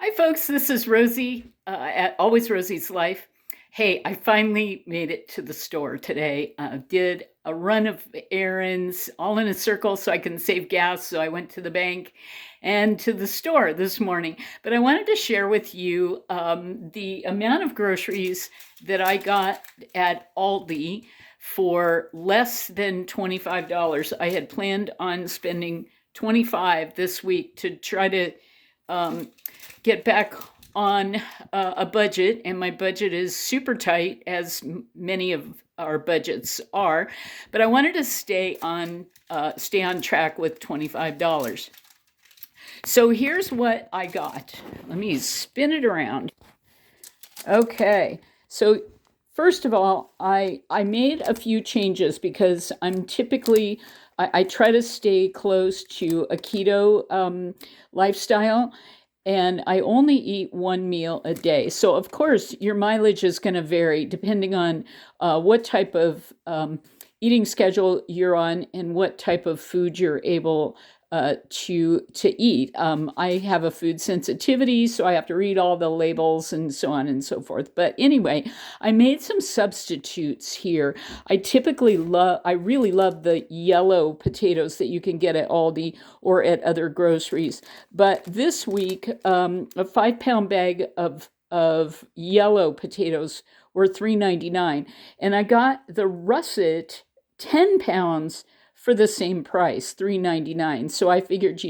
Hi, folks. This is Rosie at Always Rosie's Life. Hey, I finally made it to the store today. Did a run of errands all in a circle so I can save gas. So I went to the bank and to the store this morning. But I wanted to share with you the amount of groceries that I got at ALDI for less than $25. I had planned on spending 25 this week to try to um, get back on a budget, and my budget is super tight, as many of our budgets are. But I wanted to stay on track with $25. So here's what I got. Let me spin it around. Okay, so first of all, I made a few changes because I try to stay close to a keto lifestyle, and I only eat one meal a day. So of course, your mileage is going to vary depending on what type of eating schedule you're on and what type of food you're able to eat. I have a food sensitivity, so I have to read all the labels and so on and so forth. But anyway, I made some substitutes here. I really love the yellow potatoes that you can get at Aldi or at other groceries. But this week, a 5 pound bag of yellow potatoes were $3.99, and I got the russet 10 pounds for the same price, $3.99. So I figured,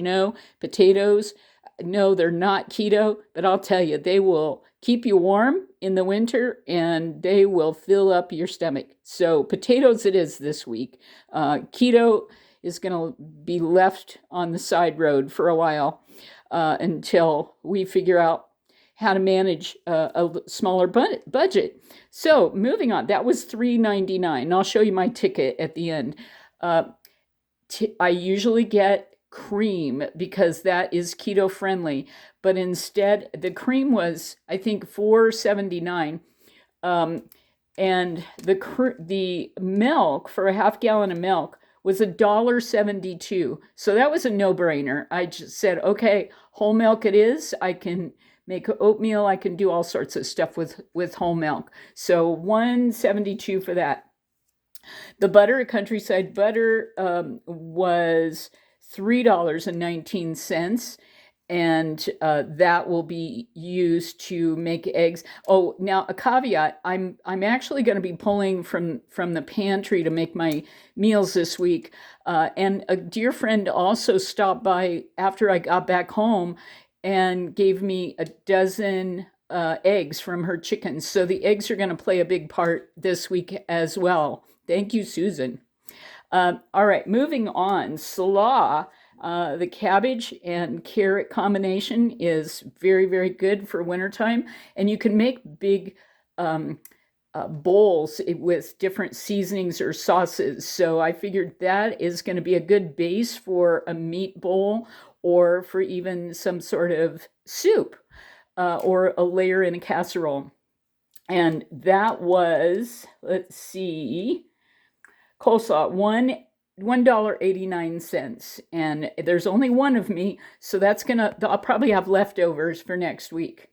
potatoes, no, they're not keto, but I'll tell you, they will keep you warm in the winter and they will fill up your stomach. So potatoes it is this week. Keto is going to be left on the side road for a while until we figure out how to manage a smaller budget. So moving on, that was $3.99. I'll show you my ticket at the end. I usually get cream because that is keto friendly, but instead the cream was, I think, $4.79, and the milk for a half gallon of milk was $1.72. So that was a no-brainer. I just said, okay, whole milk it is. I can make oatmeal. I can do all sorts of stuff with whole milk. So $1.72 for that. The butter, Countryside butter, was $3.19, and that will be used to make eggs. Oh, now a caveat: I'm actually going to be pulling from the pantry to make my meals this week. And a dear friend also stopped by after I got back home and gave me a dozen eggs from her chickens. So the eggs are going to play a big part this week as well. Thank you, Susan. All right, moving on. Slaw, the cabbage and carrot combination is very, very good for wintertime. And you can make big bowls with different seasonings or sauces. So I figured that is going to be a good base for a meat bowl or for even some sort of soup or a layer in a casserole. And that was, let's see, coleslaw, $1.89, and there's only one of me, so I'll probably have leftovers for next week.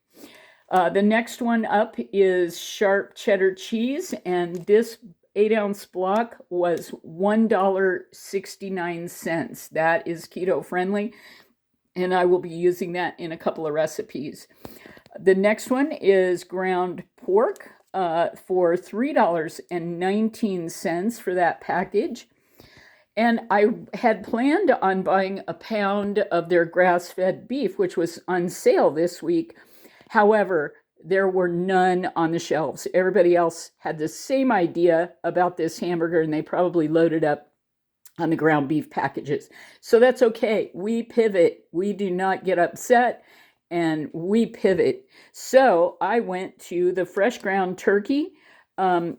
The next one up is sharp cheddar cheese, and this 8-ounce block was $1.69. That is keto friendly, and I will be using that in a couple of recipes. The next one is ground pork for $3.19 for that package. And I had planned on buying a pound of their grass-fed beef, which was on sale this week. However, there were none on the shelves. Everybody else had the same idea about this hamburger, and they probably loaded up on the ground beef packages. So that's okay. We pivot. We do not get upset, and we pivot. So I went to the fresh ground turkey,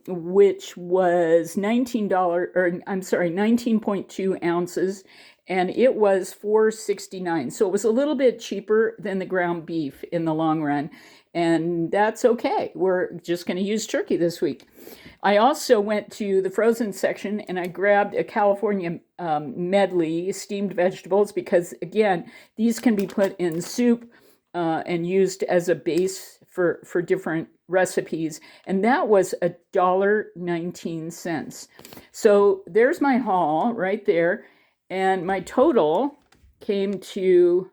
which was $19.2 ounces, and it was $4.69. So it was a little bit cheaper than the ground beef in the long run, and that's okay. We're just going to use turkey this week. I also went to the frozen section and I grabbed a California medley steamed vegetables because, again, these can be put in soup, and used as a base for different recipes. And that was $1.19. So there's my haul right there. And my total came to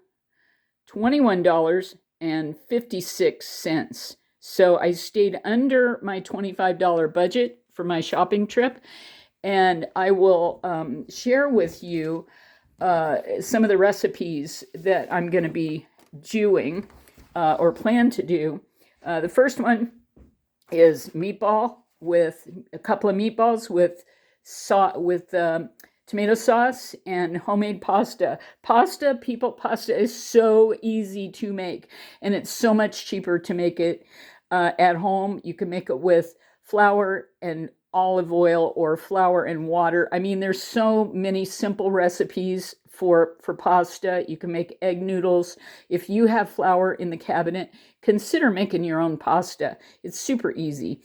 $21.56. So I stayed under my $25 budget for my shopping trip. And I will share with you some of the recipes that I'm going to be doing or plan to do. The first one is meatball with a couple of meatballs with tomato sauce and homemade pasta. Pasta is so easy to make, and it's so much cheaper to make it at home. You can make it with flour and olive oil or flour and water. I mean, there's so many simple recipes for pasta. You can make egg noodles. If you have flour in the cabinet, consider making your own pasta. It's super easy.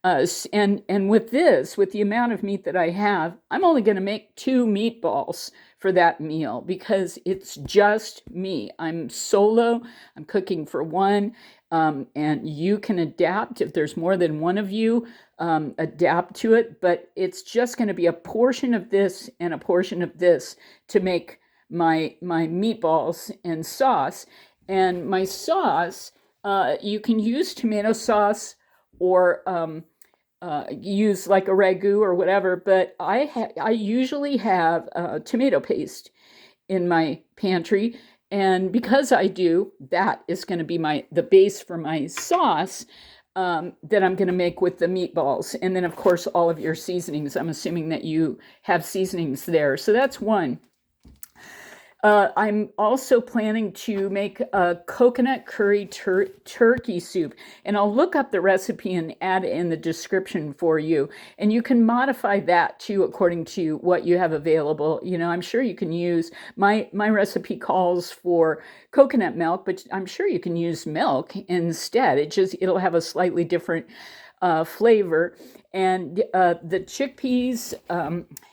And with the amount of meat that I have, I'm only going to make 2 meatballs for that meal because it's just me. I'm solo. I'm cooking for one. And you can adapt if there's more than one of you, adapt to it, but it's just going to be a portion of this and a portion of this to make my meatballs and sauce. And my sauce, you can use tomato sauce or use like a ragu or whatever, but I usually have tomato paste in my pantry. And because I do, that is going to be the base for my sauce that I'm going to make with the meatballs. And then, of course, all of your seasonings. I'm assuming that you have seasonings there. So that's one. I'm also planning to make a coconut curry turkey soup, and I'll look up the recipe and add it in the description for you. And you can modify that too according to what you have available. You know, I'm sure you can use my recipe calls for coconut milk, but I'm sure you can use milk instead. It'll have a slightly different flavor. And the chickpeas,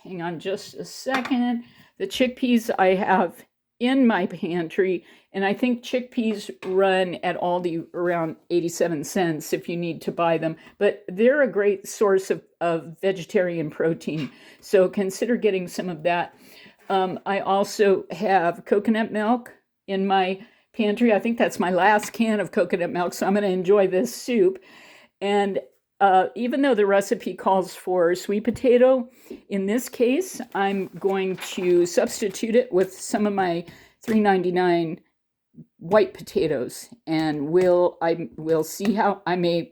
hang on just a second. The chickpeas I have in my pantry, and I think chickpeas run at Aldi around 87 cents if you need to buy them, but they're a great source of vegetarian protein, so consider getting some of that. I also have coconut milk in my pantry. I think that's my last can of coconut milk, so I'm going to enjoy this soup. And even though the recipe calls for sweet potato, in this case, I'm going to substitute it with some of my $3.99 white potatoes, and we'll see how I may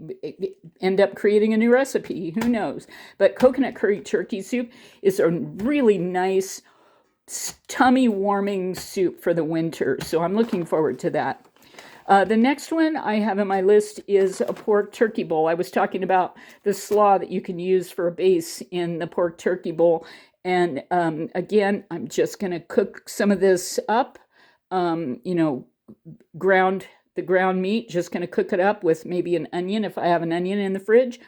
end up creating a new recipe. Who knows? But coconut curry turkey soup is a really nice, tummy-warming soup for the winter, so I'm looking forward to that. The next one I have on my list is a pork turkey bowl. I was talking about the slaw that you can use for a base in the pork turkey bowl. And again, I'm just going to cook some of this up, the ground meat, just going to cook it up with maybe an onion if I have an onion in the fridge,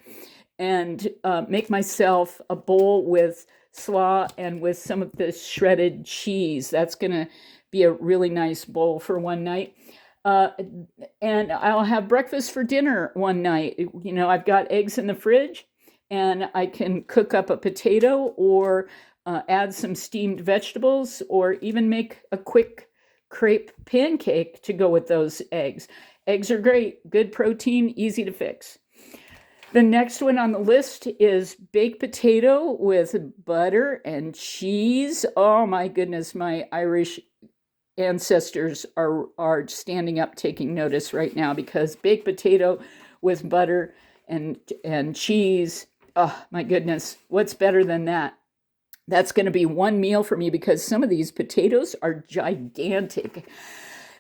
and make myself a bowl with slaw and with some of this shredded cheese. That's going to be a really nice bowl for one night. And I'll have breakfast for dinner one night. You know, I've got eggs in the fridge, and I can cook up a potato or add some steamed vegetables, or even make a quick crepe pancake to go with those eggs. Eggs are great, good protein, easy to fix. The next one on the list is baked potato with butter and cheese. Oh my goodness, my Irish ancestors are standing up taking notice right now, because baked potato with butter and cheese, oh my goodness, what's better than that? That's going to be one meal for me, because some of these potatoes are gigantic.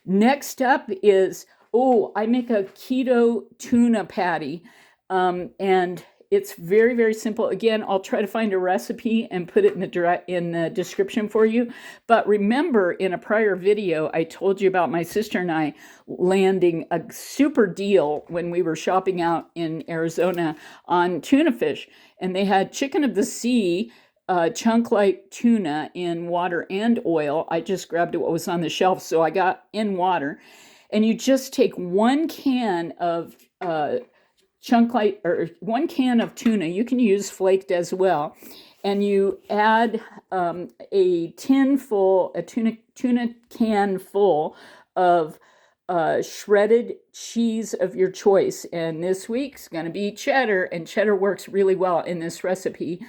Next up is, I make a keto tuna patty, and it's very, very simple. Again, I'll try to find a recipe and put it in the description for you. But remember, in a prior video, I told you about my sister and I landing a super deal when we were shopping out in Arizona on tuna fish. And they had chicken of the sea, chunk-like tuna in water and oil. I just grabbed what was on the shelf, so I got in water. And you just take 1 can of or 1 can of tuna. You can use flaked as well, and you add a tuna can full of shredded cheese of your choice. And this week's going to be cheddar, and cheddar works really well in this recipe.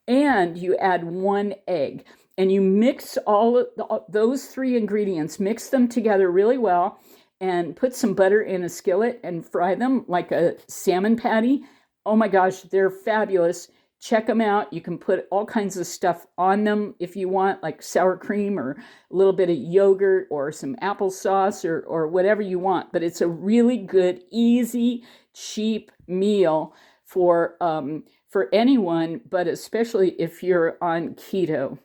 And you add 1 egg, and you mix all of those 3 ingredients, mix them together really well, and put some butter in a skillet and fry them like a salmon patty. Oh my gosh, they're fabulous. Check them out. You can put all kinds of stuff on them if you want, like sour cream or a little bit of yogurt or some applesauce or whatever you want. But it's a really good, easy, cheap meal for anyone, but especially if you're on keto.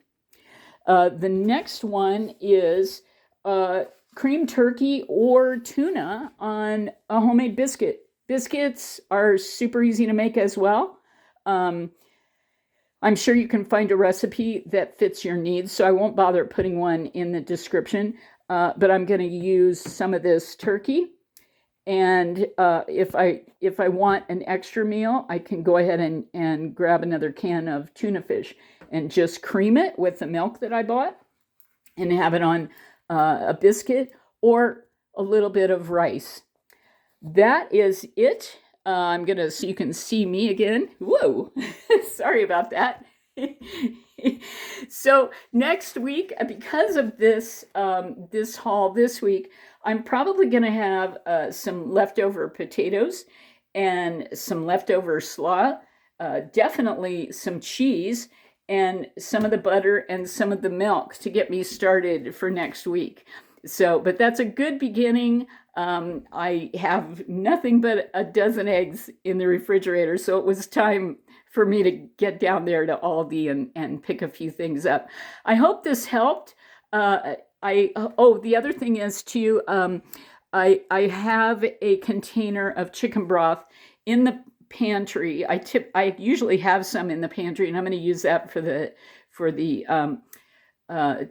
The next one is cream turkey or tuna on a homemade biscuit. Biscuits are super easy to make as well. I'm sure you can find a recipe that fits your needs, so I won't bother putting one in the description, but I'm going to use some of this turkey. And if I want an extra meal, I can go ahead and grab another can of tuna fish and just cream it with the milk that I bought and have it on a biscuit or a little bit of rice. That is it. I'm going to, so you can see me again. Whoa, sorry about that. So next week, because of this haul this week, I'm probably going to have some leftover potatoes and some leftover slaw, definitely some cheese, and some of the butter and some of the milk to get me started for next week. So, but that's a good beginning. I have nothing but a dozen eggs in the refrigerator, so it was time for me to get down there to Aldi and pick a few things up. I hope this helped. The other thing is too, I have a container of chicken broth in the pantry. I usually have some in the pantry, and I'm going to use that for the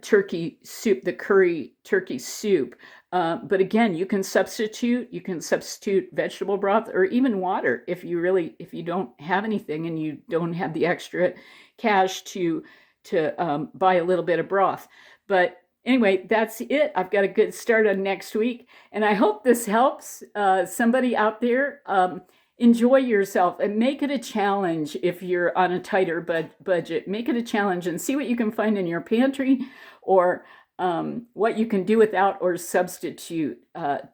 turkey soup, the curry turkey soup. But again, you can substitute vegetable broth or even water if you don't have anything and you don't have the extra cash to buy a little bit of broth. But anyway, that's it. I've got a good start on next week, and I hope this helps somebody out there. Enjoy yourself and make it a challenge. If you're on a tighter budget, make it a challenge and see what you can find in your pantry or what you can do without or substitute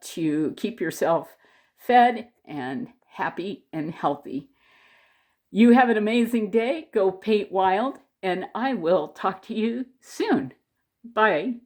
to keep yourself fed and happy and healthy. You have an amazing day. Go paint wild, and I will talk to you soon. Bye.